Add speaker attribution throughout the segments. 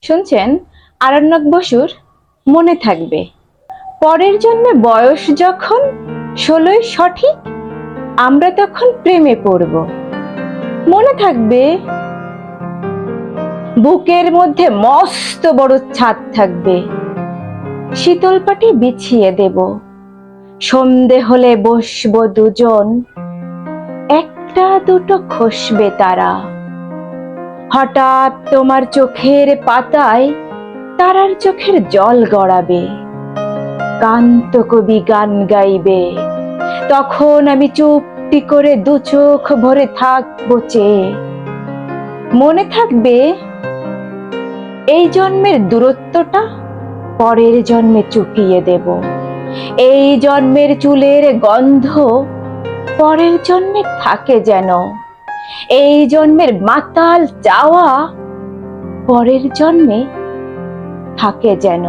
Speaker 1: শুনছেন আরণ্যক বসুর মনে থাকবে। পরের জন্মে বয়স যখন 16ই সঠিক, আমরা তখন প্রেমে পড়ব। মনে থাকবে বুকের মধ্যে মস্ত বড় ছাদ থাকবে, শীতল পাটি বিছিয়ে দেব। সন্ধে হলে বসবো দুজন, একটা দুটো খসবে তারা। হঠাৎ তোমার চোখের পাতায় তারার চোখের জল গড়াবে। কান্ত কবি গান গাইবে, তখন আমি চুপটি করে দু চোখ ভরে থাকবো চেয়ে। মনে থাকবে এই জন্মের দূরত্বটা পরের জন্মে চুকিয়ে দেব। এই জন্মের চুলের গন্ধ পরের জন্মে থাকে যেন। এই জন্মের মাতাল চাওয়া পরের জন্মে থাকে যেন।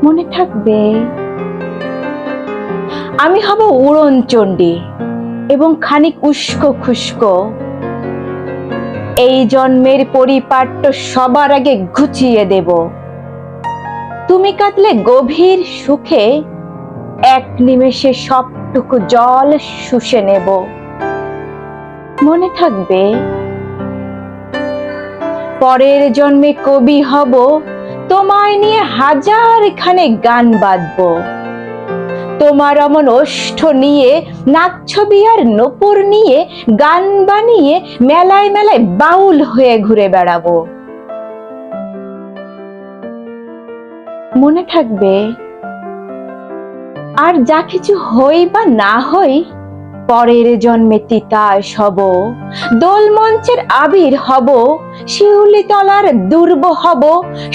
Speaker 1: মনে থাকবে আমি হব উড়ন চণ্ডী এবং খানিক উস্কো খুস্কো। এই জন্মের পরিপাট্য সবার আগে ঘুচিয়ে দেব। তুমি কাঁদলে গভীর সুখে এক নিমেষে সবটুকু জল শুষে নেব। মনে থাকবে পরের জন্মে কবি হব, তোমায় নিয়ে হাজার খানে গান বাঁধব। তোমার অমন ওষ্ঠ নিয়ে নাকছবি আর নূপুর নিয়ে গান বানিয়ে মেলায় মেলায় বাউল হয়ে ঘুরে বেড়াবো। মনে থাকবে আর যা কিছু হই বা না হই, পরের জন্মে তিতাস হব, দোল মঞ্চের আবির হব, শিউলি তলার দুর্ব হব,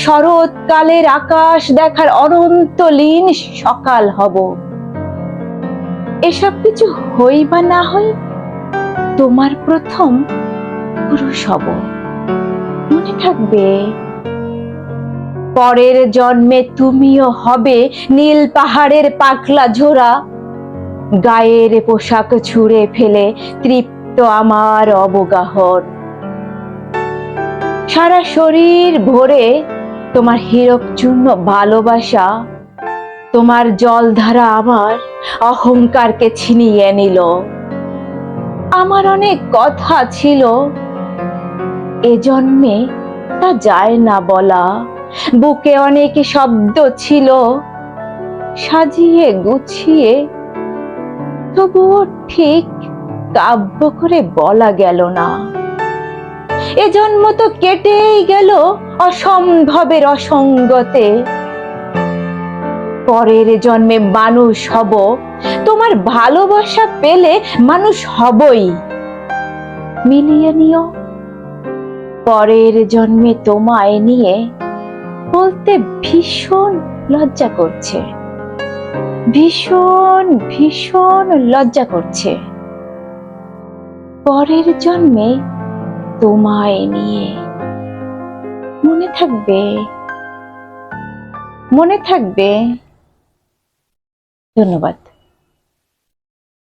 Speaker 1: শরৎকালের আকাশ দেখার অনন্তলীন সকাল হব। এসব কিছু হই বা না হই, তোমার প্রথম পুরুষ হব। মনে থাকবে পরের জন্মে তুমিও হবে নীল পাহাড়ের পাখলা ঝোড়া। গায়ের পোশাক ছুঁড়ে ফেলে তৃপ্ত আমার অবগাহন। সারা শরীর ভরে তোমার হীরক চূর্ণ ভালোবাসা। তোমার জলধারা আমার অহংকারকে ছিনিয়ে নিল। আমার অনেক কথা ছিল, এ জন্মে তা যায় না বলা। বুকে অনেক শব্দ ছিল, সাজিয়ে গুছিয়ে তবুও ঠিক কাব্য করে বলা গেল না। এ জন্ম তো কেটেই গেল অসম্ভবের অসঙ্গতে। পরের জন্মে মানুষ হব, তোমার ভালোবাসা পেলে মানুষ হবই। মিলিয়ে নিও পরের জন্মে তোমায় নিয়ে বলতে ভীষণ লজ্জা করছে, ভীষণ ভীষণ লজ্জা করছে। পরের জন্মে তোমায় নিয়ে। মনে থাকবে, মনে থাকবে। ধন্যবাদ।